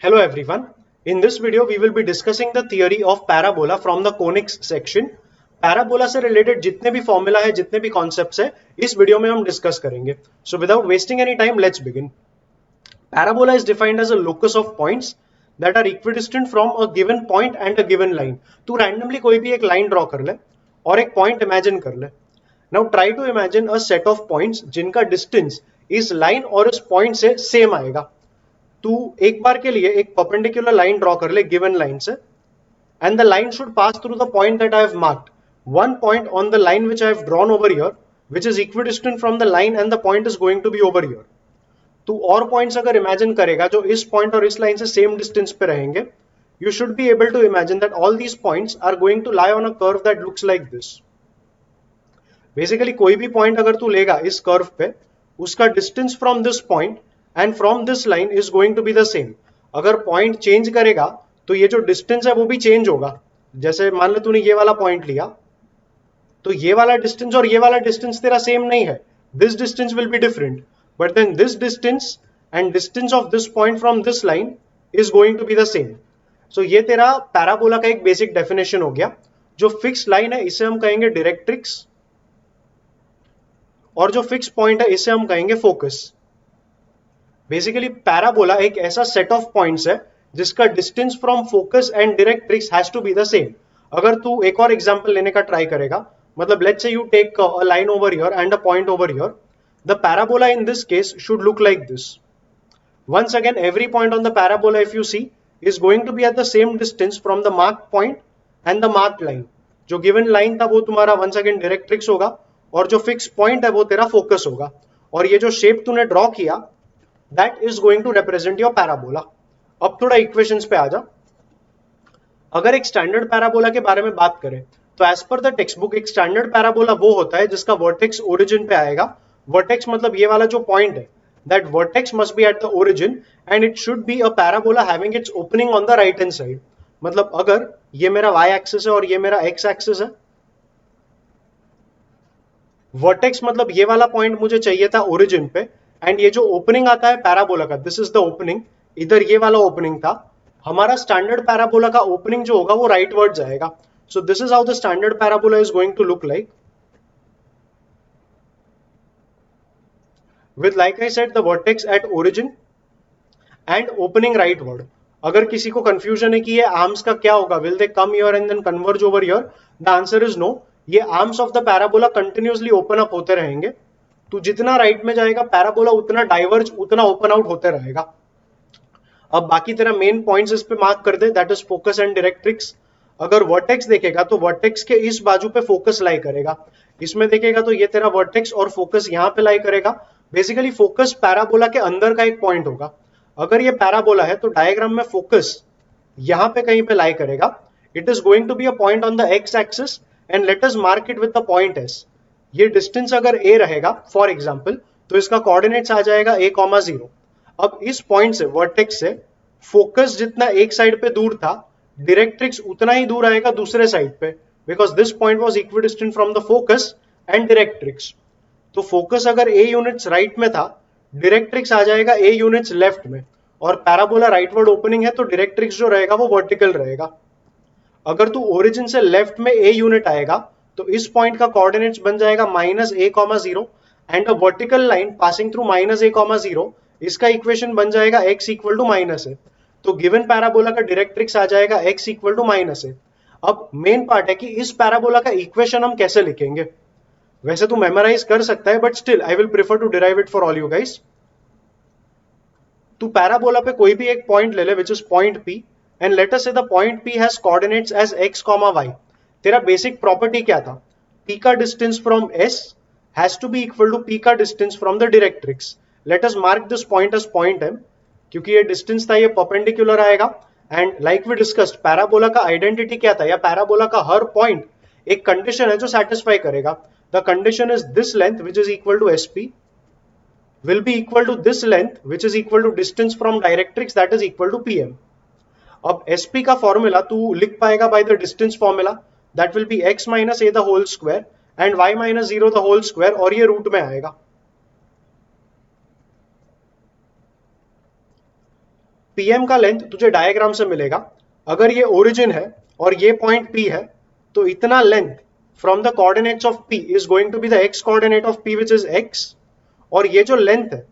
Hello everyone. In this video we will be discussing the theory of parabola from the conics section. Parabola से related जितने भी formula है, जितने भी concepts है, इस video में हम discuss करेंगे. So without wasting any time, let's begin. Parabola is defined as a locus of points that are equidistant from a given point and a given line. तू randomly कोई भी एक line draw कर ले और एक point imagine कर ले. Now try to imagine a set of points जिनका distance इस line और इस point से same आएगा. तू एक बार के लिए एक परपेंडिकुलर लाइन ड्रॉ कर ले गिवन लाइन से and the line should pass through the point that I have marked one point on the line which I have drawn over here which is equidistant from the line and the point is going to be over here. तू और points अगर imagine करेगा जो इस point और इस line से same distance पे रहेंगे, you should be able to imagine that all these points are going to lie on a curve that looks like this. Basically कोई भी पॉइंट अगर तू लेगा इस कर्व पे, उसका distance from this point and from this line is going to be the same. अगर point change करेगा तो ये जो डिस्टेंस है वो भी चेंज होगा. जैसे मान ले तूने ये वाला पॉइंट लिया तो ये वाला डिस्टेंस और ये वाला डिस्टेंस तेरा सेम नहीं है. This distance will be different, but then this distance and distance of this point from this line is going to be the same. So ये तेरा पैराबोला का एक बेसिक डेफिनेशन हो गया. जो फिक्स लाइन है इसे हम कहेंगे डायरेक्ट्रिक्स और जो फिक्स पॉइंट है इसे हम कहेंगे फोकस. बेसिकली पैराबोला एक ऐसा सेट ऑफ पॉइंट्स है जिसका distance from focus and directrix has to be the same. अगर तू एक और एग्जांपल लेने का ट्राई करेगा, मतलब let's say you take a line over here and a point over here, the parabola in this case should look like this. Once again every point on the parabola if you see is going to be at the same distance from the mark point and the mark line. जो given line था वो तुम्हारा once again directrix होगा और जो fix point है वो तेरा फोकस होगा. और ये जो शेप तूने ड्रॉ किया that is going to represent your parabola. अब थोड़ा इक्वेशंस पे आ जा. अगर एक स्टैंडर्ड पैराबोला के बारे में बात करें तो as per the textbook एक स्टैंडर्ड पैराबोला वो होता है जिसका वर्टेक्स ओरिजिन पे आएगा. वर्टेक्स मतलब ये वाला जो पॉइंट है, that vertex must be at the origin and it should be a parabola having its opening on the right hand side. मतलब अगर ये मेरा y एक्सिस है और ये मेरा x एक्सिस है, वर्टेक्स मतलब ये वाला पॉइंट मुझे चाहिए था ओरिजिन पे एंड ये जो ओपनिंग आता है पैराबोला का, दिस इज द ओपनिंग. इधर ये वाला ओपनिंग था. हमारा स्टैंडर्ड पैराबोला का ओपनिंग जो होगा वो राइट वर्ड जाएगा. So this is how the standard parabola is going to look like. With like I said the vertex at origin and opening rightward. अगर किसी को कंफ्यूजन है कि ये आर्म्स का क्या होगा, will they come here and then converge over here, the answer is no. ये arms of the parabola continuously open up होते रहेंगे. तो जितना राइट में जाएगा पैराबोला उतना डाइवर्ज, उतना ओपन आउट होते रहेगा. अब बाकी तेरा मेन पॉइंट्स इस पे मार्क कर दे, that is focus and directrix. अगर वर्टेक्स देखेगा तो वर्टेक्स के इस बाजू पे फोकस लाई करेगा. इसमें देखेगा तो ये तेरा वर्टेक्स और फोकस यहाँ पे लाई करेगा. बेसिकली फोकस पैराबोला के अंदर का एक पॉइंट होगा. अगर ये पैराबोला है तो डायग्राम में फोकस यहाँ पे कहीं पे लाई करेगा. It is going to be a point on the X axis and let us mark it with the point S. ये डिस्टेंस अगर a रहेगा फॉर एग्जांपल, तो इसका कोऑर्डिनेट्स आ जाएगा a,0. अब इस पॉइंट से वर्टेक्स से फोकस जितना एक साइड पे दूर था, डायरेक्ट्रिक्स उतना ही दूर आएगा दूसरे साइड पे, because this point was equidistant from the focus and directrix. तो फोकस अगर a यूनिट्स राइट में था, डायरेक्ट्रिक्स आ जाएगा a यूनिट्स लेफ्ट में. और पैराबोला राइटवर्ड ओपनिंग है तो डायरेक्ट्रिक्स जो रहेगा वो वर्टिकल रहेगा. अगर तू ओरिजिन से लेफ्ट में a यूनिट आएगा तो इस पॉइंट का कोऑर्डिनेट्स बन जाएगा -a,0 and a vertical line passing through -a,0. इसका इक्वेशन बन जाएगा x इक्वल टू -a. तो गिवन पैराबोला का डायरेक्ट्रिक्स आ जाएगा x इक्वल टू -a. अब मेन पार्ट है कि इस पैराबोला का इक्वेशन हम कैसे लिखेंगे. वैसे तो मेमोराइज कर सकता है but still I will prefer to derive it for all you guys. तू पैराबोला पे कोई भी एक पॉइंट ले ले which is point P and let us say the point P has coordinates as x, y. तेरा बेसिक प्रॉपर्टी क्या था? P का distance from S has to be equal to P का distance from the directrix. Let us mark this point as point M, क्योंकि ये distance था, ये perpendicular आएगा. And like we discussed, parabola का आइडेंटिटी क्या था, या पैराबोला का हर पॉइंट एक कंडीशन है जो सेटिस्फाई करेगा. The condition is this length which is equal to SP will be equal to this length which is equal to distance from directrix that is equal to PM. अब SP का formula तू लिख पाएगा by the distance formula, that will be x minus a the whole square and y minus 0 the whole square, और ये root में आएगा. PM का लेंथ तुझे डायग्राम से मिलेगा, अगर ये ओरिजिन है और ये पॉइंट पी है तो इतना length from the coordinates of P is going to be the x coordinate of P which is x, और ये जो लेंथ है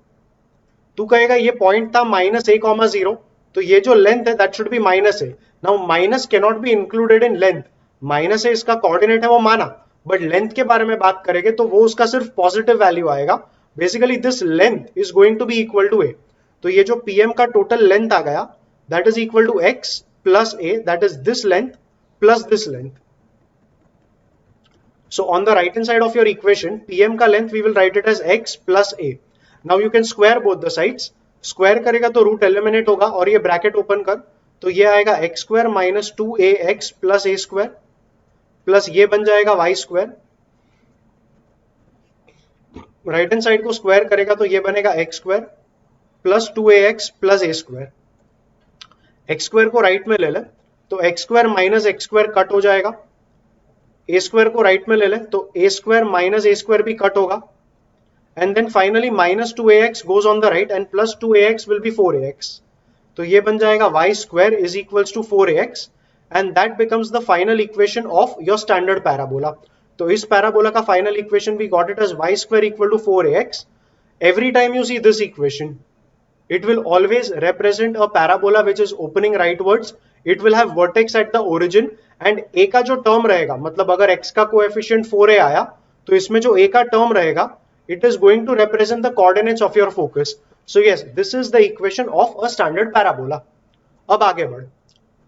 तू कहेगा ये पॉइंट था -a,0, तो ये जो लेंथ है that should B -a। Now minus can not be included in length, -a इसका कोऑर्डिनेट है वो माना, बट लेंथ के बारे में बात करेंगे तो वो उसका सिर्फ पॉजिटिव वैल्यू आएगा। Basically this length is going to be equal to a, तो ये जो pm का टोटल लेंथ आ गया that is equal to x plus a, that is this length plus this length. So on the right hand side of your equation, pm का length we will write it as x plus a. Now you can square both the sides. Square करेगा तो root eliminate होगा और ये bracket open कर तो ये आएगा x square minus 2ax plus a square plus ये बन जाएगा y square. Right hand side को स्क्वायर करेगा तो ये बनेगा x square plus 2ax plus a square. X square को राइट में ले ले तो x square minus x square cut हो जाएगा, ए स्क्वायर को राइट में ले ले तो a square minus a square भी कट होगा, and then finally minus 2ax goes on the right end plus 2ax will be 4ax, तो ये बन जाएगा y square is equals to 4ax and that becomes the final equation of your standard parabola. तो इस parabola का final equation we got it as y square equal to 4ax। Every time you see this equation it will always represent a parabola which is opening rightwards. It will have vertex at the origin and a का जो term रहेगा, मतलब अगर x का coefficient 4a आया तो इसमें जो a का टर्म रहेगा it is going to represent the coordinates of your focus. So yes, this is the equation of a standard parabola. अब आगे बढ़,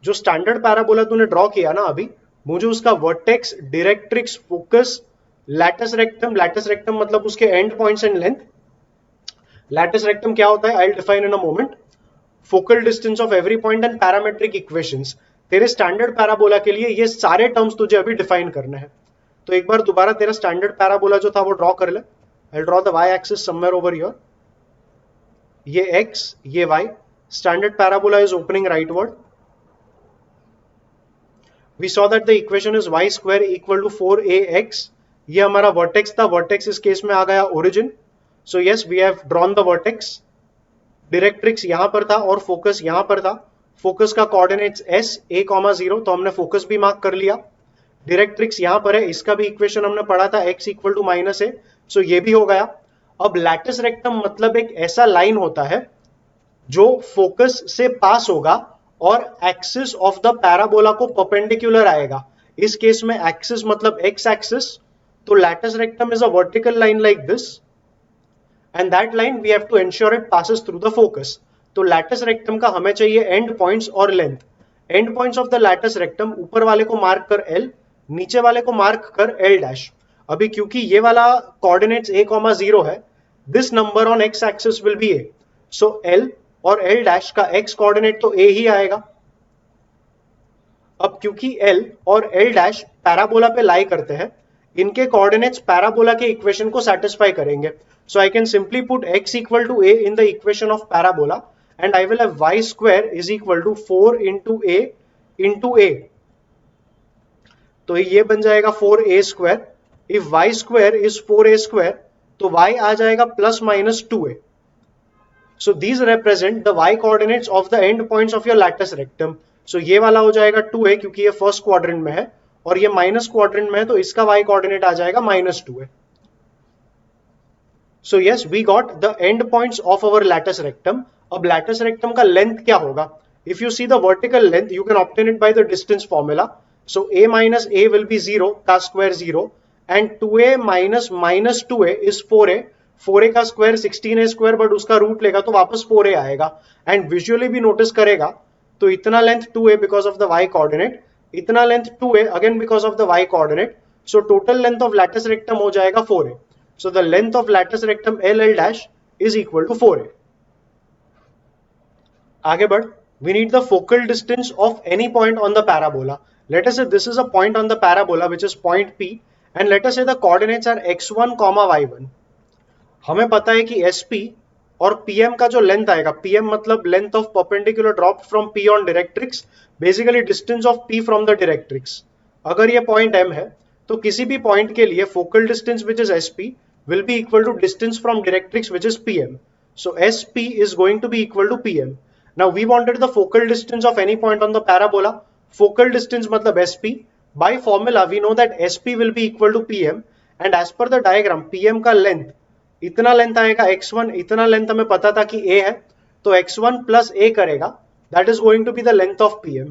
जो स्टैंडर्ड पैराबोला तूने ड्रॉ किया ना अभी, मुझे उसका vertex, directrix, focus, lattice rectum मतलब उसके and points and length. Lattice rectum क्या होता है I will define in a moment. Focal distance of every point and parametric equations. तेरे स्टैंडर्ड पैराबोला के लिए ये सारे टर्म्स तुझे अभी डिफाइन करने हैं। तो एक बार दोबारा तेरा स्टैंडर्ड पैराबोला जो था वो ड्रॉ कर ले। I draw the y axis somewhere over here, ये एक्स ये y. Standard parabola is opening rightward. We saw that the equation is y square equal to 4ax। ये हमारा वर्टेक्स था, वर्टेक्स इस केस में आ गया origin. So yes we have drawn the vertex. Directrix यहां पर था और फोकस यहां पर था। फोकस का कोऑर्डिनेट्स s a,0, तो हमने फोकस भी मार्क कर लिया। डायरेक्ट्रिक्स यहां पर है, इसका भी इक्वेशन हमने पढ़ा था x इक्वल टू -a, सो ये भी हो गया। अब लैटिस रेक्टम मतलब एक ऐसा लाइन होता है जो फोकस से पास होगा और एक्सिस ऑफ द पैराबोला को परपेंडिकुलर आएगा। इस केस में एक्सिस मतलब x एक्सिस, तो lattice rectum is a vertical line like this and that line we have to ensure it passes through the focus. तो लैटिस रेक्टम का हमें चाहिए एंड पॉइंट्स और length. And points of the lattice rectum ऊपर वाले को mark कर L, नीचे वाले को मार्क कर L'। अभी क्योंकि ये वाला कोऑर्डिनेट्स a,0 है, this number on x axis will be a, so L और L' का x कोऑर्डिनेट तो a ही आएगा। अब क्योंकि L और L' पैराबोला पे लाई करते हैं, इनके कोऑर्डिनेट्स पैराबोला के इक्वेशन को सेटिस्फाई करेंगे। So I can simply put x equal to a in the equation of parabola and I will have y square is equal to 4 into a into a. तो ये बन जाएगा 4a square. If y square is 4a square, तो y आ जाएगा plus minus 2a. So these represent the y coordinates of the end points of your lattice rectum. So ये वाला हो जाएगा 2a क्योंकि ये फर्स्ट क्वाड्रेंट में है और ये माइनस क्वाड्रेंट में है, तो इसका y कोऑर्डिनेट आ जाएगा -2a. So yes, we got the end points of our lattice rectum. अब lattice rectum का length क्या होगा? If you see the vertical length, you can obtain it by the distance formula. So a minus a will be 0 का square 0 and 2a minus minus 2a is 4a. 4a का square 16a square, but उसका root लेगा तो वापस 4a आएगा। And visually भी notice करेगा तो इतना length 2a because of the y coordinate, इतना length 2a again because of the y coordinate. So total length of lattice rectum हो जाएगा 4a. So the length of lattice rectum L' is equal to 4a. आगे बढ़, we need the focal distance of any point on the parabola. Let us say this is a point on the parabola which is point P and let us say the coordinates are x1, y1. हमें पता है कि SP और PM का जो length आएगा, PM मतलब length of perpendicular drop from P on directrix, basically distance of P from the directrix. अगर ये पॉइंट M है तो किसी भी पॉइंट के लिए focal distance which is SP will be equal to distance from directrix which is PM. So SP is going to be equal to PM Now we wanted the focal distance of any point on the parabola. Focal distance matlab SP. By formula we know that SP will be equal to PM, and as per the diagram PM का length इतना length आएगा x1, इतना length हमें पता था कि a है, तो x1 plus a करेगा, that is going to be the length of PM.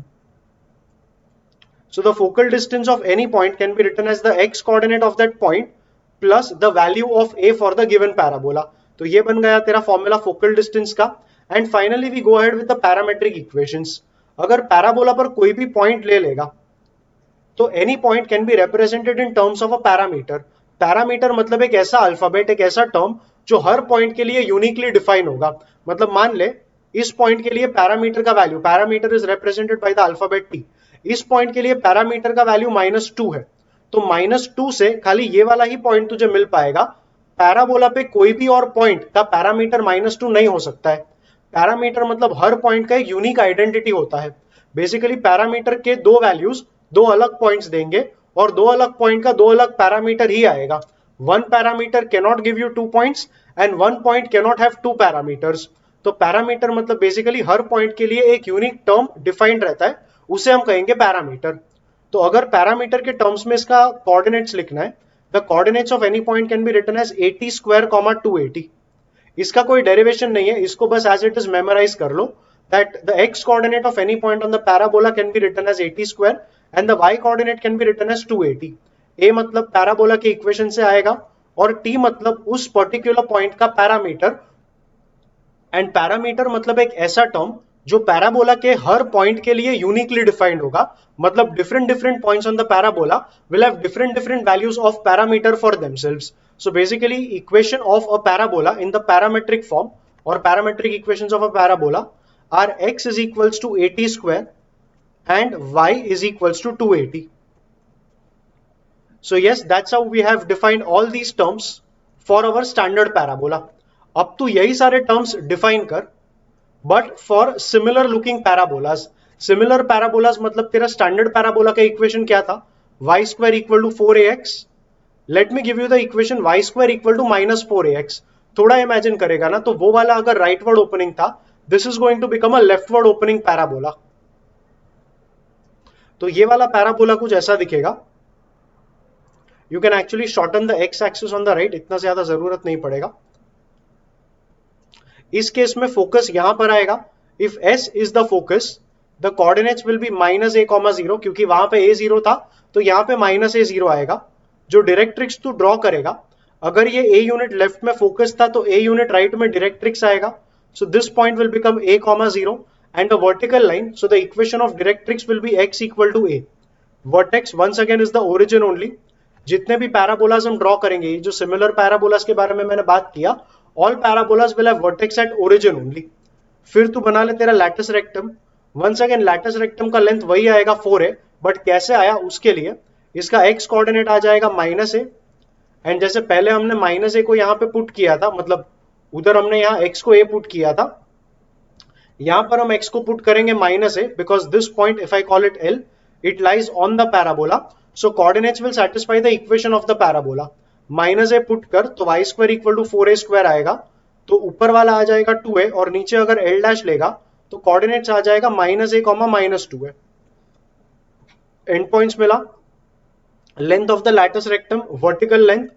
So the focal distance of any point can be written as the x coordinate of that point plus the value of a for the given parabola. तो ये बन गया तेरा formula focal distance का. And finally we go ahead with the parametric equations. अगर parabola पर कोई भी पॉइंट ले लेगा तो any point can be represented in terms of a parameter. Parameter मतलब एक ऐसा अल्फाबेट, एक ऐसा टर्म जो हर पॉइंट के लिए यूनिकली डिफाइन होगा. मतलब मान ले इस पॉइंट के लिए पैरामीटर का value, parameter is represented by the alphabet P. इस पॉइंट के लिए पैरामीटर का वैल्यू -2 है, तो -2 से खाली ये वाला ही पॉइंट तुझे मिल पाएगा. पैराबोला पे कोई भी और पॉइंट का पैरामीटर -2 नहीं हो सकता है. पैरामीटर मतलब हर पॉइंट का एक यूनिक आइडेंटिटी होता है. बेसिकली पैरामीटर के दो वैल्यूज दो अलग पॉइंट्स देंगे और दो अलग पॉइंट का दो अलग पैरामीटर ही आएगा. One parameter cannot give you 2 points and one point cannot have 2 parameters. तो पैरामीटर मतलब बेसिकली हर पॉइंट के लिए एक यूनिक टर्म डिफाइंड रहता है, उसे हम कहेंगे पैरामीटर. तो अगर पैरामीटर के टर्म्स में इसका कोऑर्डिनेट्स लिखना है, the coordinates of any point can be written as 80 square, 280. इसका कोई डेरिवेशन नहीं है, इसको बस एज इट इज मेमोराइज कर लो that the x coordinate of any point on the parabola can be written as 80 square and the y coordinate can be written as 280. a मतलब parabola के equation से आएगा और t मतलब उस particular point का parameter. And parameter मतलब एक ऐसा टर्म जो पैराबोला के हर पॉइंट के लिए यूनिकली डिफाइंड होगा. मतलब different points on the parabola will have different values of parameter for themselves. So basically equation of a parabola in the parametric form or parametric equations of a parabola are x is equals to 80 square and y is equals to 280. So yes, that's how we have defined all these terms for our standard parabola. अब तू यही सारे terms define कर, but for similar looking parabolas. Similar parabolas मतलब तेरा standard parabola का equation क्या था? y square equal to 4ax. Let me give you the equation y square equal to -4ax. थोड़ा imagine करेगा ना, तो वो वाला अगर rightward opening था, this is going to become a leftward opening parabola. तो ये वाला पैराबोला कुछ ऐसा दिखेगा. You can actually shorten the x axis on the right, इतना ज्यादा जरूरत नहीं पड़ेगा. इस केस में फोकस यहां पर आएगा. If S is the focus, the coordinates will be -a,0, क्योंकि वहां पे a0 था तो यहाँ पे -a0 आएगा. जो डायरेक्ट्रिक्स तू ड्रॉ करेगा, अगर ये a यूनिट लेफ्ट में फोकस था तो a यूनिट राइट में डायरेक्ट्रिक्स आएगा. So this point will become a,0 and a vertical line. So the equation of directrix will be x equal to a. Vertex once again is the origin only. जितने भी parabolas हम draw करेंगे, जो similar parabolas के बारे में मैंने बात किया, all parabolas will have vertex at origin only. फिर तू बना ले तेरा latus rectum. Once again latus rectum का लेंथ वही आएगा 4a, बट कैसे आया उसके लिए इसका x कोऑर्डिनेट आ जाएगा -a. एंड जैसे पहले हमने -a को यहाँ पे पुट किया था, मतलब उधर हमने यहाँ x को a पुट किया था, यहां पर हम x को पुट करेंगे -a, because this point if I call it L, it lies on the parabola. So coordinates will satisfy the equation of the parabola. -a put कर तो y square equal to 4a² आएगा, तो ऊपर वाला आ जाएगा 2a और नीचे अगर L' लेगा तो कोऑर्डिनेट्स आ जाएगा -a, -2a. एंड पॉइंट्स मिला. Length of the lattice rectum, vertical length.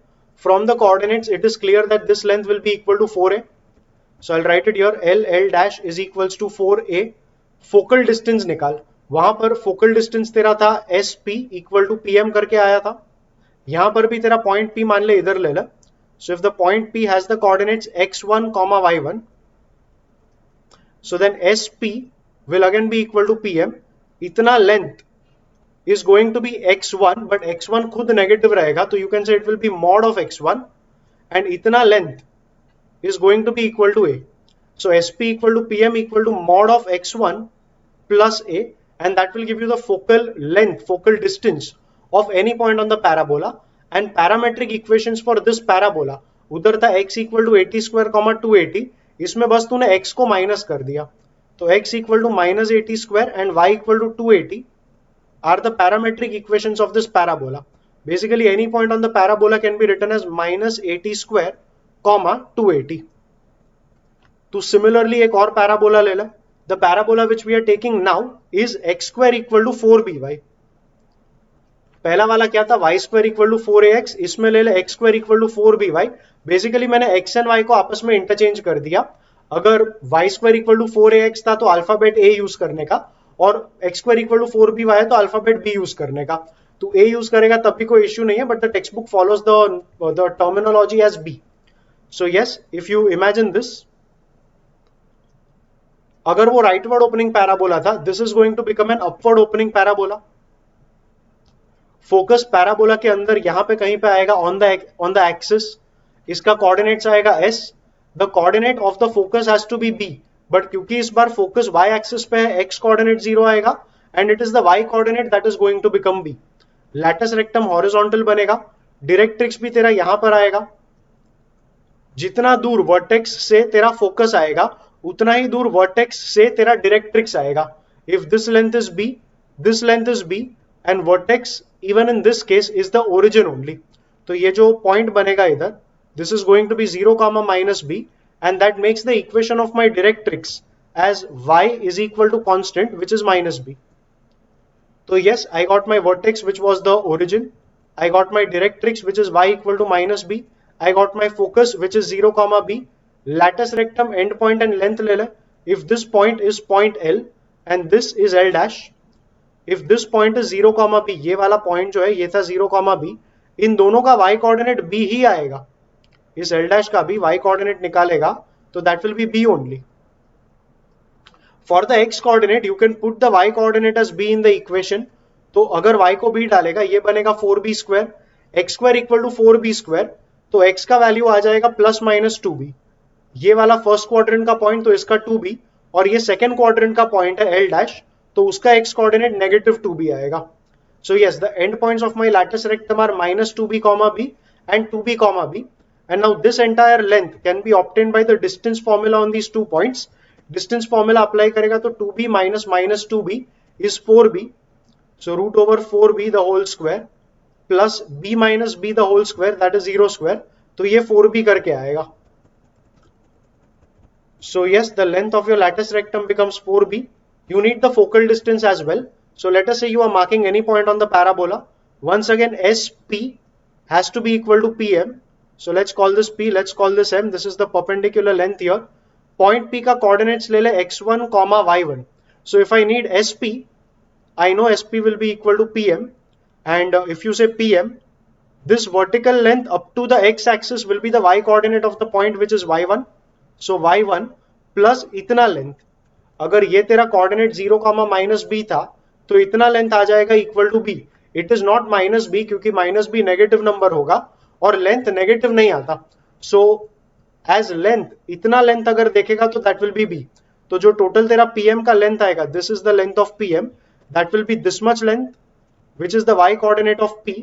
From the coordinates, it is clear that this length will be equal to 4a. So I'll write it here. L' is equals to 4a. Focal distance निकाल. वहां पर focal distance तेरा था SP equal to PM करके आया था. यहां पर भी तेरा point P मान ले, इधर ले ले. So if the point P has the coordinates x1, y1, so then SP will again be equal to PM. इतना length is going to be x1, but x1 खुद नेगेटिव रहेगा, तो you can say it will be mod of x1, and इतना length is going to be equal to a. So SP equal to PM equal to mod of x1 plus a, and that will give you the focal length, focal distance of any point on the parabola. And parametric equations for this parabola, उधर था x equal to 80 square, 280, इसमें बस तूने x को minus कर दिया, तो x equal to -80 square and y equal to 280 are the parametric equations of this parabola. Basically any point on the parabola can be written as -80 square, 280. तो similarly एक और पैराबोला ले ले. the parabola which we are taking now is x square equal to 4by. पहला वाला क्या था, y square equal to 4ax, इसमें ले ले x square equal to 4by. Basically मैंने x एंड y को आपस में इंटरचेंज कर दिया. अगर y square equal to 4ax था तो अल्फाबेट a यूज करने का, और x square equal to 4by है तो अल्फाबेट b यूज करने का. तो a यूज करेगा तब भी कोई इश्यू नहीं है, but the textbook follows the terminology as b. So yes, if you imagine this, अगर वो राइटवर्ड ओपनिंग पैराबोला था, this is going to become an upward opening parabola. Focus parabola के अंदर यहां पे कहीं पे आएगा ऑन द एक्सिस. इसका कोऑर्डिनेट्स आएगा s. The coordinate of the focus has to be b, but क्योंकि इस बार फोकस y एक्सिस पे है, x कोऑर्डिनेट 0 आएगा and it is the y coordinate that is going to become b. Latus rectum horizontal बनेगा. Directrix भी तेरा यहां पर आएगा. जितना दूर वर्टेक्स से तेरा फोकस आएगा उतना ही दूर वर्टेक्स से तेरा डायरेक्ट्रिक्स आएगा. If this length is b, this length is b, and vertex even in this case is the origin only. तो ये जो point बनेगा इधर, this is going to be 0 comma minus b, and that makes the equation of my directrix as y is equal to constant which is minus b. So yes, I got my vertex which was the origin, I got my directrix which is y equal to minus b, I got my focus which is 0 comma b, lattice rectum end point and length ले ले. If this point is point L and this is L dash, if this point is 0 comma b, ये वाला point जो है ये था 0 comma B, इन दोनों का y कोऑर्डिनेट b ही आएगा. इस l डैश का भी y कोऑर्डिनेट निकालेगा तो that will be b only. For the x coordinate you can put the y coordinate as b in the equation. तो अगर y को b डालेगा ये बनेगा 4b square, x square equal to 4b square, तो x का value आ जाएगा प्लस माइनस 2b. ये वाला फर्स्ट क्वाड्रेंट का पॉइंट तो इसका 2b, और ये सेकेंड क्वाड्रेंट का पॉइंट है l डैश, तो उसका x कोऑर्डिनेट नेगेटिव 2b आएगा. So yes, the end points of my latus rectum are minus 2b comma b and 2b comma b, and now this entire length can be obtained by the distance formula on these 2 points. Distance formula apply करेगा तो 2b minus minus 2b is 4b, so root over 4b the whole square plus b minus b the whole square, that is 0 square, तो ये 4b करके आएगा. So yes, the length of your lattice rectum becomes 4b. You need the focal distance as well. So let us say you are marking any point on the parabola. Once again, SP has to be equal to PM. So let's call this P, let's call this M. This is the perpendicular length here. Point P का coordinates ले ले x1 comma y1. So if I need SP, I know SP will be equal to PM. And if you say PM, this vertical length up to the x-axis will be the y coordinate of the point which is y1. So y1 plus इतना length. अगर ये तेरा coordinate 0 comma minus B था तो इतना length आ जाएगा equal to b. It is not minus b क्योंकि माइनस बी नेगेटिव नंबर होगा और लेंथ नेगेटिव नहीं आता. सो एज लेंथ इतना लेंथ अगर देखेगा तो दैट विल बी बी. तो जो टोटल तेरा पीएम का लेंथ आएगा, this is the length of PM, that will be this much length which is the y coordinate of P,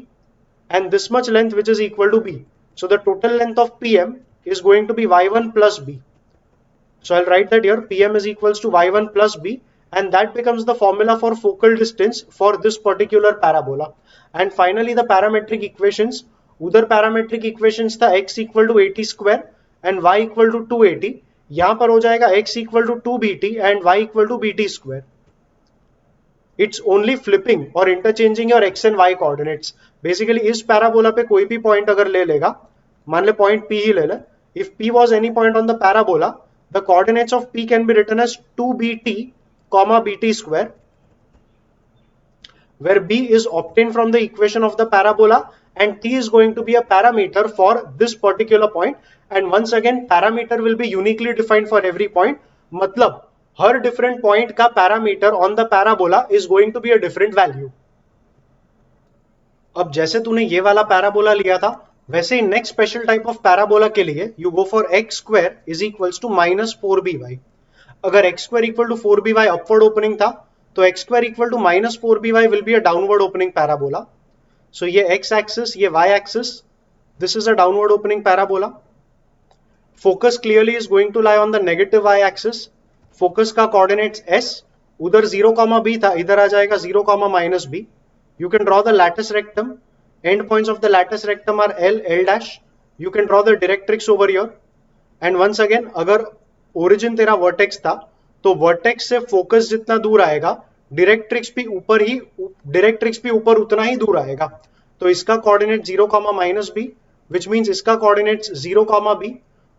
and this much length which is equal to b. So the total length of PM is going to be y1 plus b. So I'll write that here, pm is equals to y1 plus b, and that becomes the formula for focal distance for this particular parabola. And finally the parametric equations, उधर parametric equations था x equal to 80 square and y equal to 280. यहाँ पर हो जाएगा x equal to 2bt and y equal to bt square. It's only flipping or interchanging your x and y coordinates. Basically इस parabola पे कोई भी point अगर ले लेगा, मान ले point P ही ले ले, if P was any point on the parabola, the coordinates of P can be written as 2bt comma bt square, where B is obtained from the equation of the parabola and T is going to be a parameter for this particular point. And once again, parameter will be uniquely defined for every point. मतलब हर different point का parameter on the parabola is going to be a different value. अब जैसे तूने ये वाला parabola लिया था, वैसे ही next special type of parabola के लिए you go for x square is equals to minus 4by. अगर x square equal to 4by upward opening था तो x square equal to minus 4by will be a downward opening parabola. So ये x axis, ये y axis, this is a downward opening parabola. Focus clearly is going to lie on the negative y axis. Focus का coordinates s, उधर 0 comma b था, इधर आ जाएगा 0 comma minus b. You can draw the lattice rectum. End points of the lattice rectum are L, L dash. You can draw the directrix over here. And once again, अगर origin तेरा vertex था तो vertex से focus जितना दूर आएगा directrix भी ऊपर उतना ही दूर आएगा। तो इसका कोऑर्डिनेट 0, -b, विच मींस इसका कोऑर्डिनेट 0, b,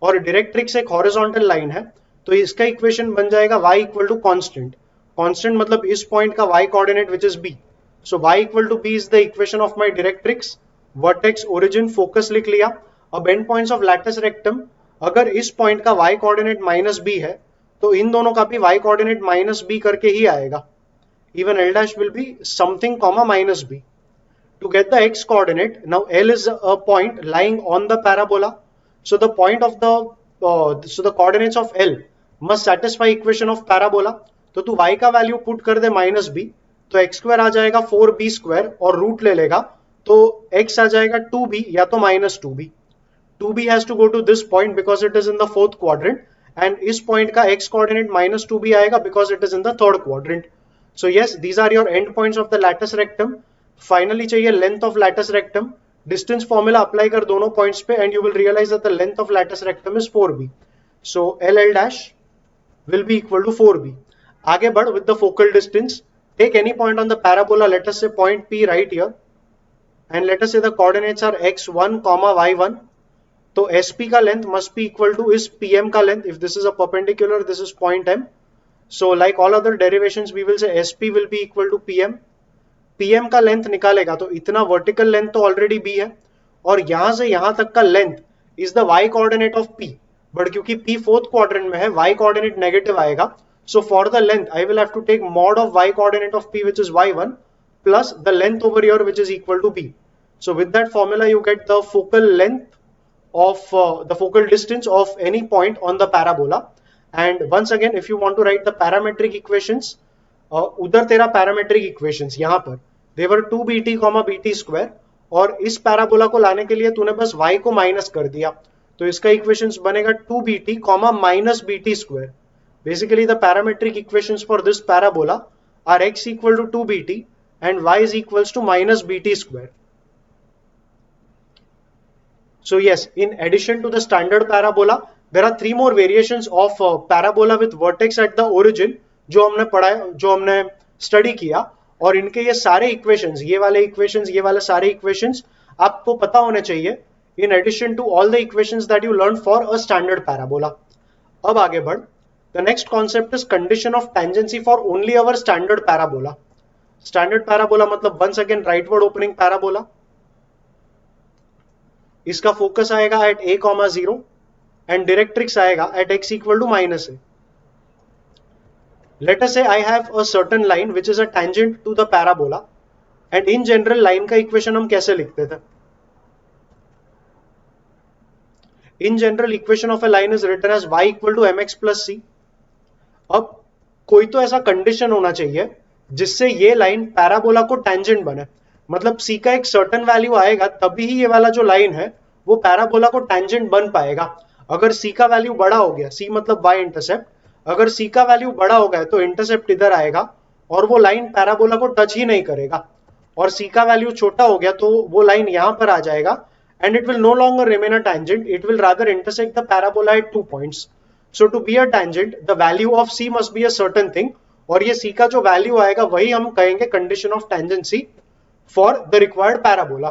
और डायरेक्ट्रिक्स एक हॉरिजॉन्टल लाइन है, तो इसका इक्वेशन बन जाएगा y equal to constant. Constant मतलब इस पॉइंट का y coordinate which is b। So y equal to b is the equation of my directrix, vertex, origin, focus लिख लिया। अब end points of latus rectum, अगर इस पॉइंट का y coordinate -b है तो इन दोनों का भी y कोऑर्डिनेट -b करके ही आएगा। Even l dash will be something comma -b. To get the x coordinate, now L is a point lying on the parabola. So the coordinates of L must satisfy equation of parabola. तो तू y का value put कर दे -b, तो x square आ जाएगा 4b square और root ले लेगा, तो x आ जाएगा 2b या तो -2b। 2b has to go to this point because it is in the fourth quadrant, and इस पॉइंट का x coordinate -2b आएगा because it is in the third quadrant. So yes, these are your end points of the lattice rectum. Finally चाहिए length of lattice rectum. Distance formula apply कर दोनों points पे and you will realize that the length of lattice rectum is 4b. So L dash will be equal to 4b. आगे बढ़ with the focal distance. Take any point on the parabola. Let us say point P right here, and let us say the coordinates are x1, y1. तो SP का length must be equal to इस PM का length. If this is a perpendicular, this is point M. So like all other derivations, we will say SP will be equal to PM. PM का length निकालेगा तो इतना vertical length तो already B है, और यहां से यहां तक का length is the y coordinate of P, but क्योंकि P फोर्थ क्वाड्रेंट में है y कोऑर्डिनेट नेगेटिव आएगा, so for the length I will have to take mod of y coordinate of P which is y1 plus the length over here which is equal to B. So with that formula you get the focal length of the focal distance of any point on the parabola. And once again, if you want to write the parametric equations, उधर तेरा parametric equations यहाँ पर they were 2bt, bt square, और इस parabola को लाने के लिए तूने बस y को माइनस कर दिया, तो इसका equations बनेगा 2bt, minus bt square. Basically the parametric equations for this parabola are x equal to 2bt and y is equals to minus bt square. So yes, in addition to the standard parabola, there are three more variations of parabola with vertex at the origin जो हमने पढ़ा, जो हमने study किया, और इनके ये सारे इक्वेशंस, ये वाले सारे इक्वेशंस आपको पता होने चाहिए in addition to all the equations that you learned for a standard parabola. अब आगे बढ़, the next concept is condition of tangency for only our standard parabola. Standard parabola मतलब once again rightward opening parabola. इसका focus आएगा at a, 0 and directrix आएगा at x equal to -a. Let us say I have a certain line which is a tangent to the parabola, and in general line का equation हम कैसे लिखते थे? In general equation of a line is written as y equal to mx plus c. अब कोई तो ऐसा condition होना चाहिए जिससे ये लाइन पैराबोला को टेंजेंट बने, मतलब c का एक सर्टेन वैल्यू आएगा तभी ही ये वाला जो लाइन है वो पैराबोला को टेंजेंट बन पाएगा। अगर c का वैल्यू बड़ा हो गया, c मतलब y इंटरसेप्ट, अगर c का वैल्यू बड़ा हो गया तो इंटरसेप्ट इधर आएगा और वो लाइन पैराबोला को टच ही नहीं करेगा, और c का वैल्यू छोटा हो गया तो वो लाइन यहां पर आ जाएगा and it will no longer remain a tangent, it will rather intersect the parabola at 2 points. So to be a tangent, the value of c must be a certain thing, और ये c का जो value आएगा वही हम कहेंगे condition of tangency for the required parabola.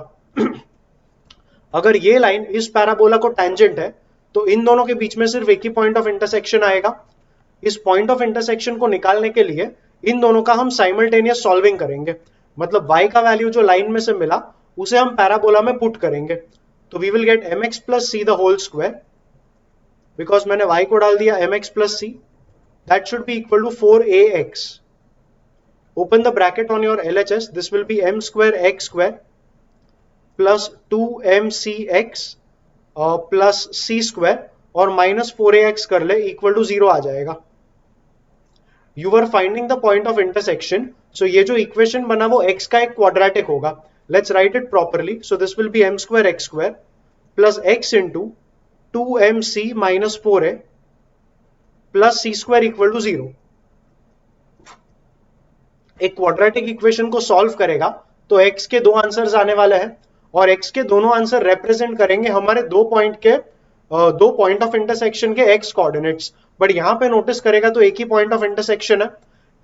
अगर ये लाइन इस पैराबोला को टेंजेंट है तो इन दोनों के बीच में सिर्फ एक ही पॉइंट ऑफ इंटरसेक्शन आएगा। इस पॉइंट ऑफ इंटरसेक्शन को निकालने के लिए इन दोनों का हम साइमल्टेनियस सॉल्विंग करेंगे, मतलब y का वैल्यू जो लाइन में से मिला उसे हम पैराबोला में पुट करेंगे, तो we will get mx plus c the whole square, because मैंने y को डाल दिया mx plus c, that should be equal to 4ax. Open the bracket on your LHS, this will be m square x square plus 2mcx plus c square और minus 4ax कर ले equal to 0 आ जाएगा. You were finding the point of intersection, so ये जो equation बना वो x का एक quadratic होगा. Let's write it properly. So this will be m square x square plus x into 2mc minus 4a plus c square equal to 0. एक quadratic equation को solve करेगा तो x के दो आंसर्स आने वाले हैं, और x के दोनों आंसर रिप्रेजेंट करेंगे हमारे दो पॉइंट के दो पॉइंट ऑफ इंटरसेक्शन के एक्स कोऑर्डिनेट्स, बट यहां पे नोटिस करेगा तो एक ही पॉइंट ऑफ इंटरसेक्शन है,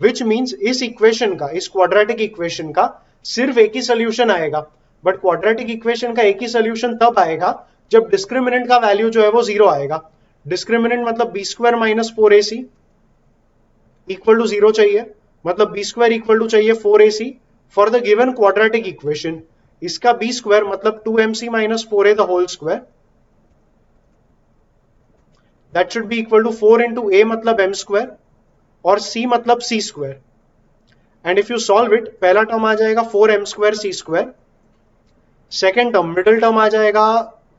विच मींस इस इक्वेशन का, इस क्वाड्रेटिक इक्वेशन का सिर्फ एक ही सोल्यूशन आएगा। बट क्वाड्रेटिक इक्वेशन का एक ही सोल्यूशन तब आएगा जब डिस्क्रिमिनेंट का वैल्यू जो है वो जीरो आएगा। डिस्क्रिमिनेंट मतलब b square minus 4ac equal to zero चाहिए, मतलब बी स्क्वायर इक्वल टू चाहिए 4ac for the given quadratic equation. इसका बी स्क्वायर मतलब 2mc minus 4a the whole square, that should be equal to 4 into a मतलब m square और c मतलब c square. And if you solve it, पहला term आ जाएगा 4m square c square, second term middle term आ जाएगा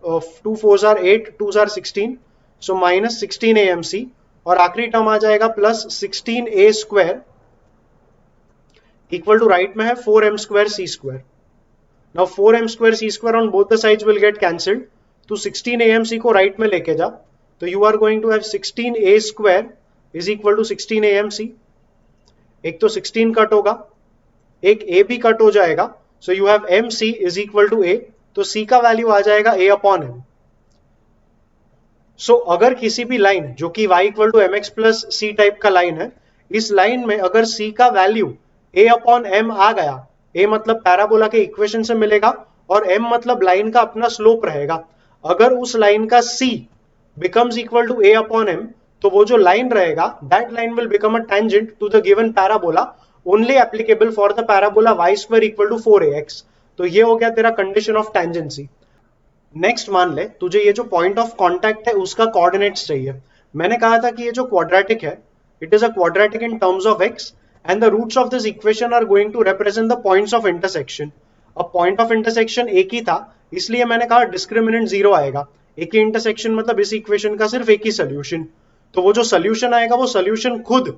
2 4 are 8 2 are 16, so minus 16amc, और आखिरी टर्म आ जाएगा plus 16a square equal to right में है 4m square c square. Now 4m square c square on both the sides will get cancelled, तो 16amc को राइट में लेके जा, तो you are going to have 16a square is equal to 16amc। एक तो 16 कट होगा, एक a भी कट हो जाएगा, so you have mc is equal to a, तो c का वैल्यू आ जाएगा a अपॉन m। सो अगर किसी भी लाइन जो कि y equal to mx plus c type का लाइन है, इस लाइन में अगर c का वैल्यू a अपॉन m आ गया, a मतलब पैराबोला के इक्वेशन से मिलेगा और m मतलब लाइन का अपना स्लोप रहेगा, अगर उस लाइन का c becomes equal to a upon m, तो वो जो लाइन रहेगा that line will become a tangent to the given parabola only applicable for the parabola y square equal to 4ax। तो ये हो गया तेरा कंडीशन ऑफ टेंजेंसी। नेक्स्ट मान ले तुझे ये जो पॉइंट ऑफ कांटेक्ट है उसका कोऑर्डिनेट्स चाहिए। मैंने कहा था कि ये जो क्वाड्रेटिक है, it is a quadratic in terms of x and the roots of this equation are going to represent the points of intersection. अब पॉइंट ऑफ इंटरसेक्शन एक ही था, इसलिए मैंने कहा डिस्क्रिमिनेंट जीरो आएगा। एक ही इंटरसेक्शन मतलब इस इक्वेशन का सिर्फ एक ही सोल्यूशन, तो वो जो सोल्यूशन आएगा वो सोल्यूशन खुद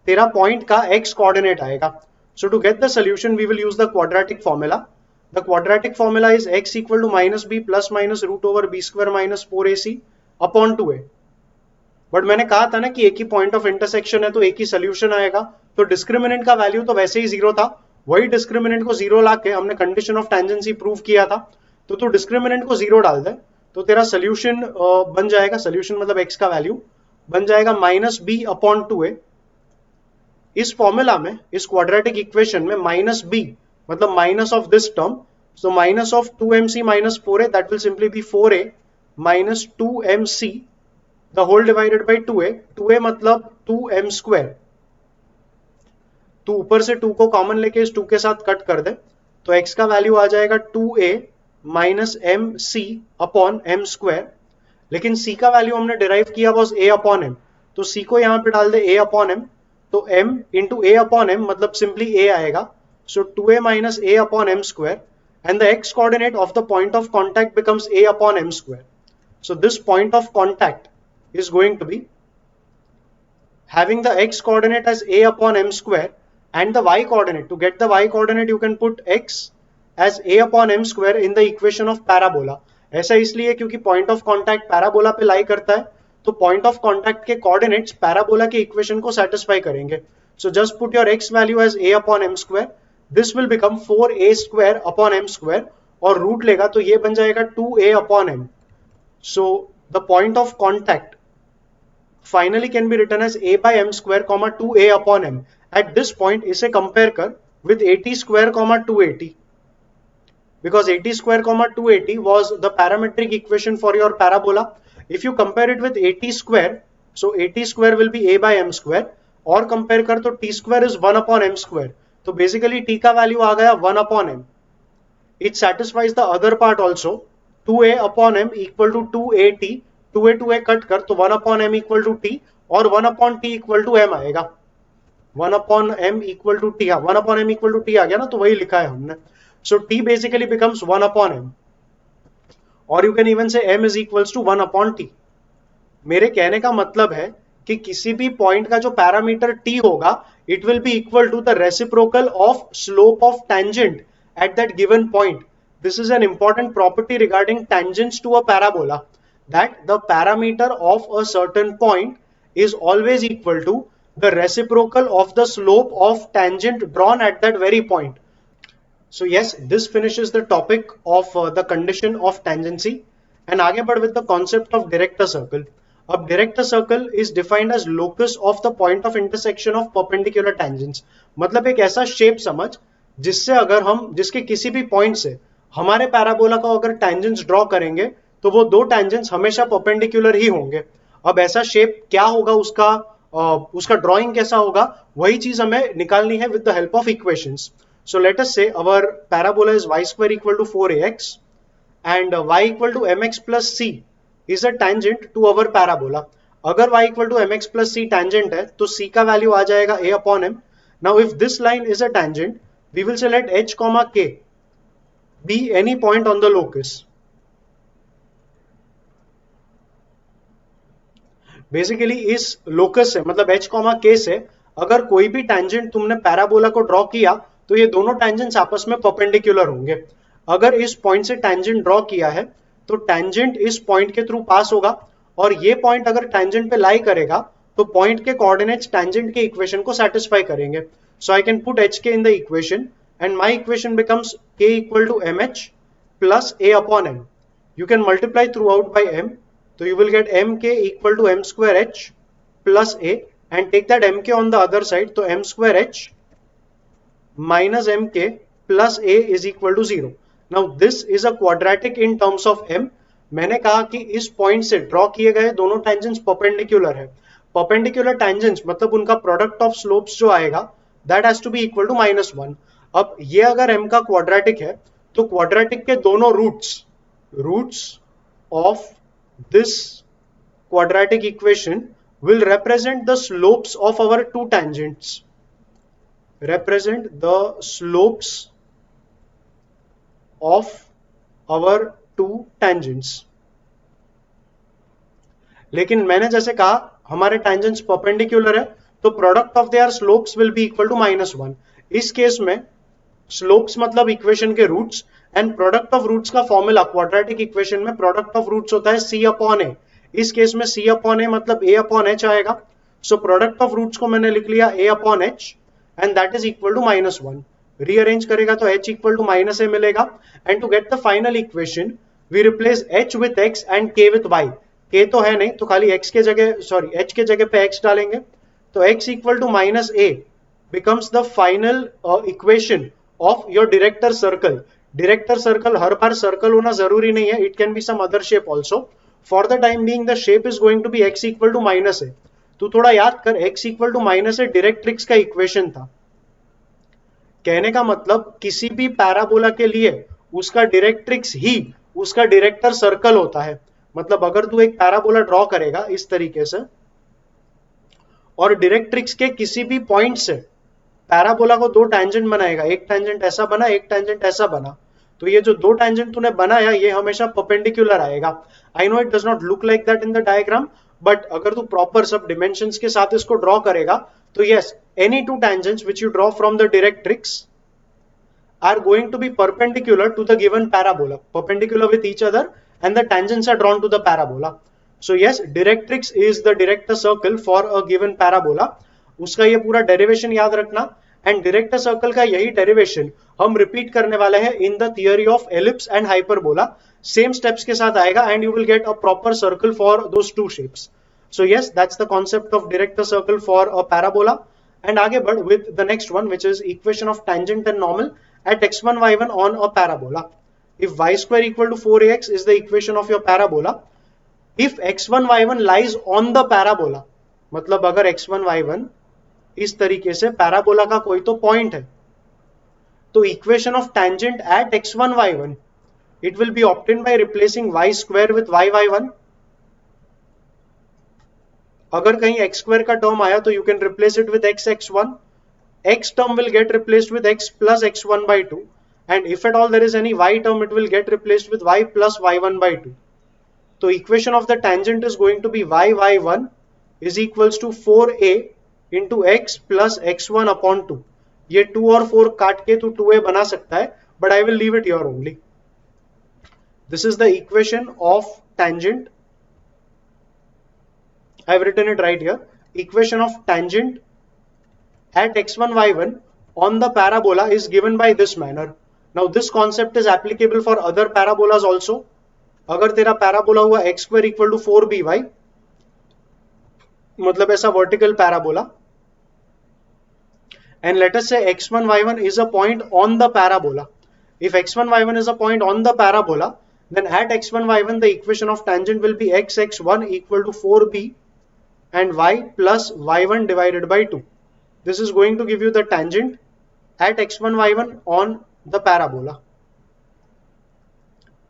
तेरा पॉइंट का x कोऑर्डिनेट आएगा। So to get the solution we will use the quadratic formula. The quadratic formula is x equal to minus b plus minus root over b square minus 4ac upon 2a। But मैंने कहा था ना कि एक ही point of intersection है तो एक ही solution आएगा, तो डिस्क्रिमिनेंट का वैल्यू तो वैसे ही जीरो था, वही डिस्क्रिमिनेंट को जीरो लाके हमने कंडीशन ऑफ टेंजेंसी प्रूव किया था, तो तू डिस्क्रिमिनेंट को जीरो डाल दे तो तेरा सोल्यूशन बन जाएगा, सोल्यूशन मतलब x का वैल्यू बन जाएगा माइनस बी अपॉन 2a। इस फॉर्मूला में, इस क्वाड्रेटिक इक्वेशन में माइनस बी मतलब minus of this term, so minus of 2mc minus 4a that will simply be 4a minus 2mc the whole divided by 2a। 2a मतलब 2m square, तो ऊपर से 2 को कॉमन लेके इस 2 के साथ कट कर दे, तो x का वैल्यू आ जाएगा 2a minus mc upon m square. लेकिन c का वैल्यू हमने डिराइव किया बस a अपॉन m, तो c को यहां पे डाल दे a अपॉन m, तो m into a upon m मतलब सिंपली a आएगा। So 2a minus a upon m square and the x coordinate of the point of contact becomes a upon m square. So this point of contact is going to be having the x coordinate as a upon m square and the y coordinate. To get the y coordinate you can put x as a upon m square in the equation of parabola. ऐसा इसलिए क्योंकि point of contact parabola पे lie करता है, तो point of contact के coordinates parabola के equation को satisfy करेंगे। So just put your x value as a upon m square. This will become 4a square upon m square और root लेगा तो ये बन जाएगा 2a upon m। So the point of contact finally can be written as a by m square comma 2a upon m। At this point इसे compare कर with 80 square comma 280, because 80 square comma 280 was the parametric equation for your parabola। If you compare it with 80 square, so 80 square will be a by m square, और compare कर तो t square is 1 upon m square, तो basically t का value आ गया 1 upon m। It satisfies the other part also, 2a upon m equal to 2at, 2a cut कर तो 1 upon m equal to t और 1 upon t equal to m आएगा। 1 upon m equal to t, 1 upon m equal to t आ गया ना, तो वही लिखा है हमने। So t basically becomes 1 upon m, और you can even say m is equals to 1 upon t। मेरे कहने का मतलब है कि किसी भी पॉइंट का जो पैरामीटर t होगा, it will be equal to the reciprocal of slope of tangent at that given point. This is an important property regarding tangents to a parabola, that the parameter of a certain point is always equal to the reciprocal of the slope of tangent drawn at that very point. So yes, this finishes the topic of the condition of tangency, and आगे बढ़ with the concept of director circle. अब director circle is defined as locus of the point of intersection of perpendicular tangents. मतलब एक ऐसा shape समझ जिससे अगर हम जिसके किसी भी पॉइंट से हमारे पैराबोला को अगर टेंजेंट्स ड्रॉ करेंगे तो वो दो टेंजेंट्स हमेशा परपेंडिकुलर ही होंगे. अब ऐसा शेप क्या होगा, उसका ड्रॉइंग कैसा होगा, वही चीज हमें निकालनी है with the help of equations. So let us say our parabola is y square equal to 4ax and y equal to mx plus c is a tangent to our parabola. अगर y equal to mx plus c tangent है तो c का value आ जाएगा a upon m. Now if this line is a tangent, we will say let h comma k be any point on the locus. Basically इस locus से मतलब h comma k से अगर कोई भी टेंजेंट तुमने पैराबोला को ड्रॉ किया तो ये दोनों टेंजेंट्स आपस में परपेंडिकुलर होंगे. अगर इस पॉइंट से टेंजेंट ड्रॉ किया है तो टेंजेंट इस पॉइंट के थ्रू पास होगा और ये पॉइंट अगर टेंजेंट पे लाई करेगा तो पॉइंट के कोऑर्डिनेट्स टेंजेंट के इक्वेशन को सेटिस्फाई करेंगे. So I can put h k in the equation and my equation becomes k equal to m h plus a upon m. You can multiply throughout by m. So you will get mk equal to m square h plus a and take that mk on the other side. So m square h minus mk plus a is equal to 0. Now this is a quadratic in terms of m. मैंने कहा कि इस point से draw किए गए दोनों tangents perpendicular है. Perpendicular tangents मतलब उनका प्रोडक्ट ऑफ स्लोप्स जो आएगा that has to be equal to -1. अब ये अगर m का क्वाड्रेटिक है तो क्वाड्रेटिक के दोनों roots of this quadratic equation will represent the slopes of our two tangents. Represent the slopes of our two tangents. लेकिन मैंने जैसे कहा हमारे टेंजेंट्स परपेंडिकुलर है तो product of their slopes will be equal to -1. इस केस में slopes मतलब इक्वेशन के roots and product of roots का फॉर्मूला क्वाड्रेटिक इक्वेशन में प्रोडक्ट ऑफ रूट्स होता है c अपॉन a. इस केस में c अपॉन a मतलब a अपॉन h आएगा. सो प्रोडक्ट ऑफ रूट्स को मैंने लिख लिया a upon h and that is equal to -1. Rearrange करेगा तो h इक्वल टू -a मिलेगा and to get the final equation we replace h with x and k with y. k तो है नहीं तो खाली h के जगह पे x डालेंगे तो x equal to -a becomes the final equation of your director circle. Director circle हर बार सर्कल होना जरूरी नहीं है, it can be some other shape also. For the time being the shape is going to be x equal to -a. तू थोड़ा याद कर x equal to -a directrix का इक्वेशन था. कहने का मतलब किसी भी पैराबोला के लिए उसका डायरेक्ट्रिक्स ही उसका डायरेक्टर सर्कल होता है. मतलब अगर तू एक पैराबोला ड्रॉ करेगा इस तरीके से और डायरेक्ट्रिक्स के किसी भी पॉइंट से पैराबोला को दो टेंजेंट बनाएगा, एक टेंजेंट ऐसा बना एक टेंजेंट ऐसा बना, तो ये जो दो टेंजेंट तूने बनाया ये हमेशा परपेंडिकुलर आएगा. I know it does not look like that in the diagram but अगर तू प्रॉपर सब डिमेंशंस के साथ इसको ड्रॉ करेगा तो yes any two tangents which you draw from the directrix are going to be perpendicular to the given parabola, perpendicular with each other and the tangents are drawn to the parabola. So yes directrix is the director circle for a given parabola. उसका ये पूरा derivation याद रखना and director circle का यही derivation हम repeat करने वाले हैं in the theory of ellipse and hyperbola. Same steps के साथ आएगा and you will get a proper circle for those two shapes. So yes that's the concept of director circle for a parabola. And आगे बढ़ with the next one which is equation of tangent and normal at x1 y1 on a parabola. If y square equal to 4ax is the equation of your parabola, if x1 y1 lies on the parabola मतलब अगर x1 y1 इस तरीके से parabola का कोई तो point है तो equation of tangent eight x1 y1 it will be obtained by replacing y square with y1. अगर कहीं x स्क्वायर का टर्म आया तो you can replace it with x(x1). x term will get replaced with x plus x1 by 2 and if at all there is any y term it will get replaced with y plus y1 by 2. So equation of the tangent is going to be y1 is equals to 4a into x plus x1 upon 2. ये 2 और 4 काट के तो 2a बना सकता है but I will leave it here only. This is the equation of tangent. I have written it right here. Equation of tangent at x1 y1 on the parabola is given by this manner. Now this concept is applicable for other parabolas also. अगर तेरा parabola हुआ x square equal to 4by, मतलब ऐसा vertical parabola, and let us say x1 y1 is a point on the parabola. If x1 y1 is a point on the parabola, then at x1 y1 the equation of tangent will be x x1 equal to 4b and y plus y1 divided by 2. This is going to give you the tangent at x1 y1 on the parabola.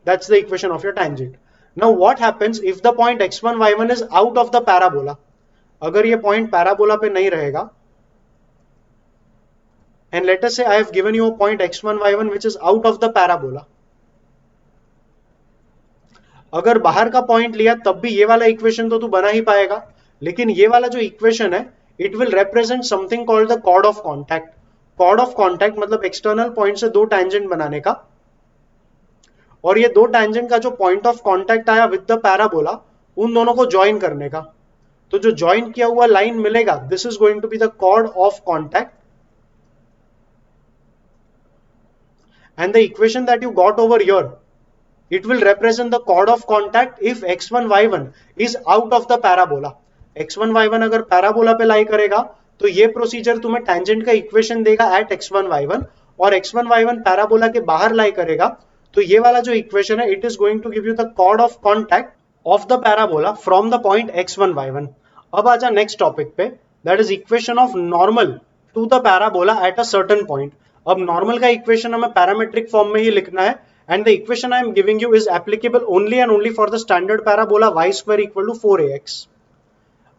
That's the equation of your tangent. Now what happens if the point x1 y1 is out of the parabola? अगर ये point parabola पे नहीं रहेगा, and let us say I have given you a point x1 y1 which is out of the parabola. अगर बाहर का point लिया तब भी ये वाला इक्वेशन तो तू बना ही पाएगा, लेकिन ये वाला जो इक्वेशन है it will represent something called the chord of contact. Chord of contact मतलब एक्सटर्नल पॉइंट से दो टैंजेंट बनाने का, और ये दो टैंजेंट का जो पॉइंट ऑफ कॉन्टैक्ट आया विद द पैराबोला, उन दोनों को ज्वाइन करने का. तो जो ज्वाइन किया हुआ लाइन मिलेगा, this is going to be the chord of contact. And the equation that you got over here, it will represent the chord of contact if x1 y1 is out of the parabola. x1 y1 अगर parabola पे lie करेगा तो ये procedure तुम्हें tangent का equation देगा eight x1 y1, और x1 y1 parabola के बाहर लाई करेगा तो ये वाला जो इक्वेशन है it is going to give you the chord of contact of the parabola from the point x1 y1. अब आजा नेक्स्ट टॉपिक पे, that is equation of normal to the parabola at a certain point. अब normal का equation हमें parametric form में ही लिखना है, and the equation I am giving you is applicable only and only for the standard parabola y square equal to 4ax.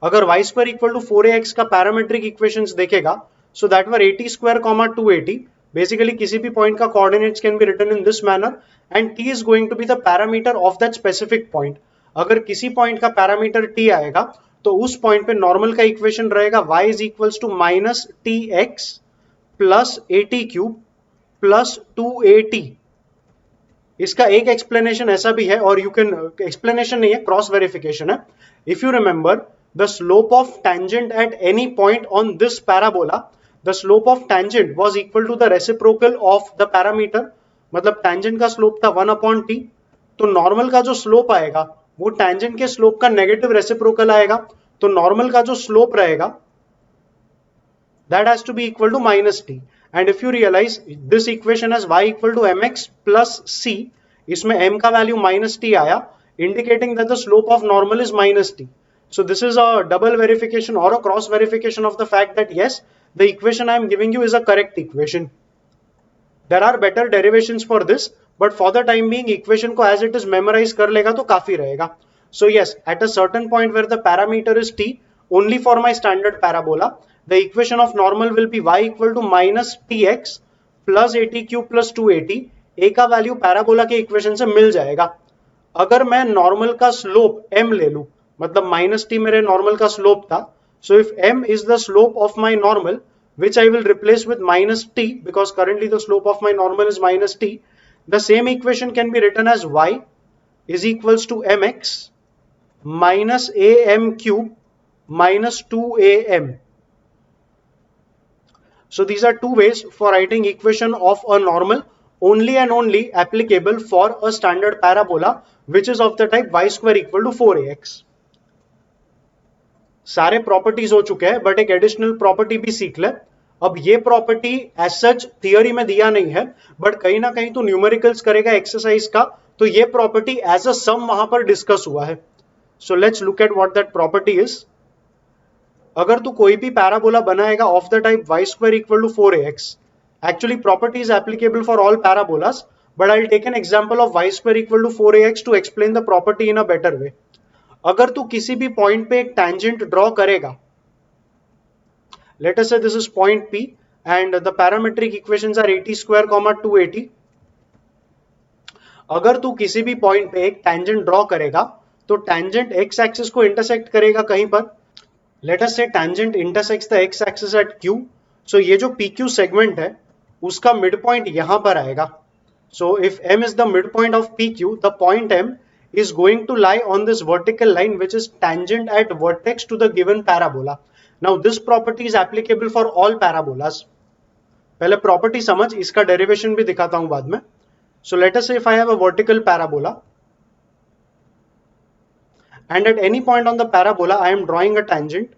अगर y square equal to 4ax का parametric equations देखेगा, so that were 80 square comma 280. Basically किसी भी point का coordinates can be written in this manner, and t is going to be the parameter of that specific point. अगर किसी point का parameter t आएगा तो उस पॉइंट पे नॉर्मल का इक्वेशन रहेगा y is equals to minus tx plus 80 cube plus 280. इसका एक एक्सप्लेनेशन ऐसा भी है, और यू कैन, एक्सप्लेनेशन नहीं है, क्रॉस वेरिफिकेशन है. If you remember the slope of tangent at any point on this parabola, the slope of tangent was equal to the reciprocal of the parameter. मतलब tangent का slope था 1/t, तो normal का जो slope आएगा वो tangent के slope का नेगेटिव रेसिप्रोकल आएगा. तो नॉर्मल का जो स्लोप रहेगा that has to be equal to minus t. And if you realize this equation as y equal to mx plus c, इसमें m का वैल्यू minus t आया, indicating that the slope of normal is minus t. So this is a double verification or a cross verification of the fact that yes, the equation I am giving you is a correct equation. There are better derivations for this, but for the time being equation को as it is memorize कर लेगा तो काफी रहेगा. So yes, at a certain point where the parameter is t, only for my standard parabola, the equation of normal will be y equal to minus tx plus 80 cube plus 280. a का value parabola के equation से मिल जाएगा. अगर मैं normal का slope m ले लूं, मतलब माइनस t मेरे नॉर्मल का स्लोप था, so if m is the slope of my normal, which I will replace with minus t because currently the slope of my normal is minus t, the same equation can be written as y is equals to mx minus am cube minus 2am. So these are two ways for writing equation of a normal, only and only applicable for a standard parabola which is of the type y square equal to 4ax. सारे properties हो चुके हैं, but एक additional property भी सीख ले. अब ये प्रॉपर्टी एज सच थियोरी में दिया नहीं है, बट कहीं ना कहीं तो न्यूमेरिकल्स करेगा एक्सरसाइज का, तो ये प्रॉपर्टी एज अ सम वहां पर डिस्कस हुआ है. So let's look at what that property is. अगर तू कोई भी पैराबोला बनाएगा of the type y square equal to 4ax, actually property is applicable for all parabolas, but I will take an example of y square equal to 4ax to explain the property in a better way. अगर तू किसी भी point पे एक tangent draw करेगा, let us say this is point P and the parametric equations are 80 square comma 280. अगर तू किसी भी पॉइंट पे एक टैंजेंट ड्रॉ करेगा तो टैंजेंट एक्स एक्सिस को इंटरसेक्ट करेगा कहीं पर. लेट अस से tangent intersects the X axis at Q. सो ये जो PQ सेगमेंट है उसका मिड पॉइंट यहां पर आएगा. So if M is the mid point of PQ, the point M is going to lie on this vertical line which is tangent at vertex to the given parabola. Now this property is applicable for all parabolas. पहले property समझ, इसका derivation भी दिखाता हूं बाद में. So let us say if I have a vertical parabola, and at any point on the parabola I am drawing a tangent.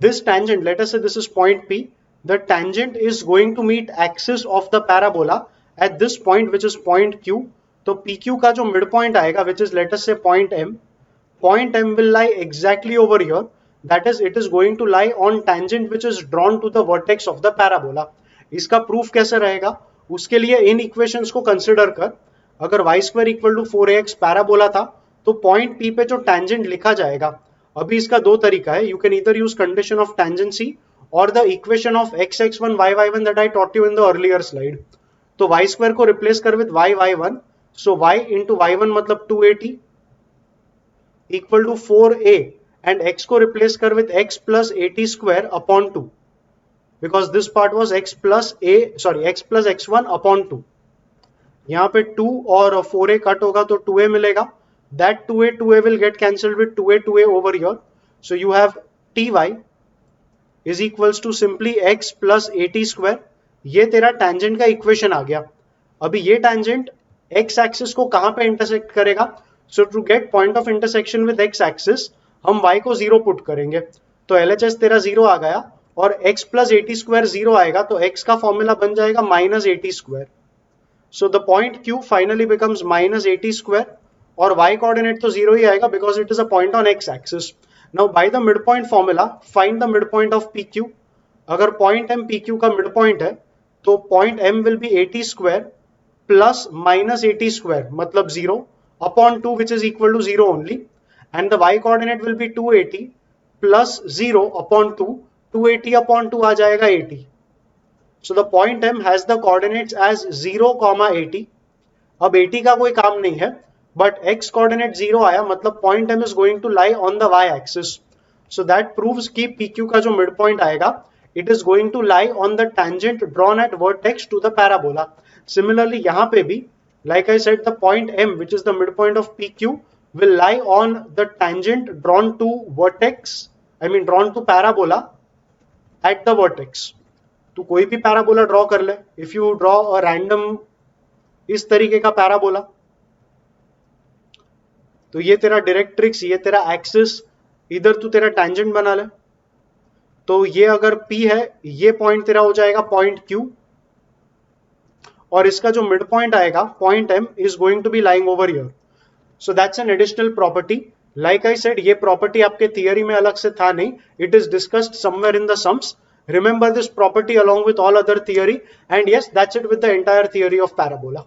This tangent, let us say this is point P, the tangent is going to meet axis of the parabola at this point which is point Q. तो PQ का जो midpoint आएगा which is let us say point M will lie exactly over here, that is it is going to lie on tangent which is drawn to the vertex of the parabola. इसका proof कैसे रहेगा, उसके लिए इन equations को consider कर, अगर y square equal to 4ax parabola था तो पॉइंट P पे जो tangent लिखा जाएगा, अभी इसका दो तरीका है, you can either use condition of tangency और the equation of x(x1) y(y1) that I taught you in the earlier slide. तो y स्क्वायर को रिप्लेस कर with y(y1), so y into y1 मतलब 280 equal to 4a and x को replace कर with x plus 80 square upon 2 because this part was x plus x1 upon 2. यहाँ पे 2 और 4a cut होगा तो 2a मिलेगा. That 2a will get cancelled with 2a over here. So you have ty is equals to simply x plus 80 square. ये तेरा tangent का equation आ गया. अभी ये tangent x axis को कहाँ पे intersect करेगा? So to get point of intersection with x axis, हम y को 0 पुट करेंगे. तो LHS तेरा 0 आ गया और x plus 80 square 0 आएगा तो x का फॉर्मूला बन जाएगा minus 80 square. So the point Q finally becomes minus 80 square. और y कोऑर्डिनेट तो 0 ही आएगा because it is a point on x axis. Now by the mid point formula find the mid point of PQ. अगर point M PQ का mid point है तो point M will be 80 square plus minus 80 square मतलब 0 upon 2 which is equal to 0 only, and the y coordinate will be 280 plus 0 upon 2, 280 upon 2 आ जाएगा 80. So the point M has the coordinates as 0, 80. अब 80 का कोई काम नहीं है but x coordinate 0 आया मतलब point M is going to lie on the y axis. So that proves कि PQ का जो midpoint आएगा it is going to lie on the tangent drawn at vertex to the parabola. Similarly यहाँ पे भी like I said the point M which is the midpoint of PQ will lie on the tangent drawn to vertex, I mean drawn to parabola at the vertex. तो कोई भी parabola draw कर ले. If you draw a random इस तरीके का parabola, तो ये तेरा डायरेक्ट्रिक्स, ये तेरा एक्सिस, इधर तू तेरा टैंजेंट बना ले. तो ये अगर P है, ये पॉइंट तेरा हो जाएगा पॉइंट Q और इसका जो मिड पॉइंट आएगा point M is going to be lying over here. So that's an additional property. Like I said ये प्रॉपर्टी आपके थियरी में अलग से था नहीं, it is discussed somewhere in the sums. Remember this property along with all other theory, and yes, that's it with the entire theory of parabola.